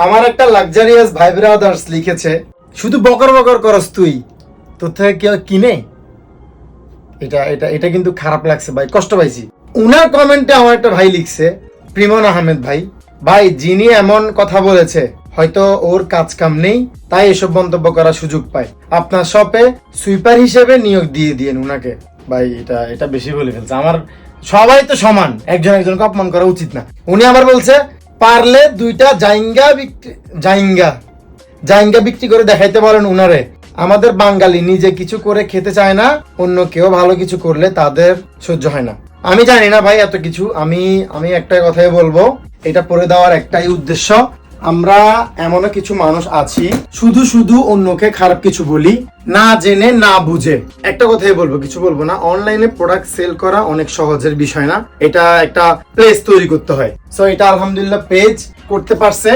আমার একটা লাক্সারিয়াস ভাই ব্রাদার্স লিখেছে, শুধু বকর বকর করস তুই, তোর থেকে কেউ কিনে। এটা এটা এটা কিন্তু খারাপ লাগছে ভাই, কষ্ট পাইছি। উনার কমেন্টে আমার একটা ভাই লিখছে, প্রিমন আহমেদ ভাই, ভাই যিনি এমন কথা বলেছে হয়তো ওর কাজ কাম নেই, তাই এসব মন্তব্য করার সুযোগ পায়। আপনার শপে সুইপার হিসেবে নিয়োগ দিয়ে দিয়েন উনাকে। ভাই এটা এটা বেশি বলে ফেলছে। আমার সবাই তো সমান, একজন একজনকে অপমান করা উচিত না। উনি আবার বলছে পারলে দুইটা জাইঙ্গা বিক্রি করে দেখাইতে বলেন উনারে। আমাদের বাঙালি নিজে কিছু করে খেতে চায় না, অন্য কেউ ভালো কিছু করলে তাদের সহ্য হয় না। আমি জানি না ভাই এত কিছু, আমি একটা কথাই বলবো, এটা পড়ে দেওয়ার একটাই উদ্দেশ্য, আমরা এমনও কিছু মানুষ আছি শুধু শুধু অন্যকে খারাপ কিছু বলি, না জেনে না বুঝে। একটা কথাই বলবো, কিছু বলবো না। অনলাইনে প্রোডাক্ট সেল করা অনেক সহজের বিষয় না, এটা একটা পেজ তৈরি করতে হয়। সো এটা আলহামদুলিল্লাহ পেজ করতে পারছে।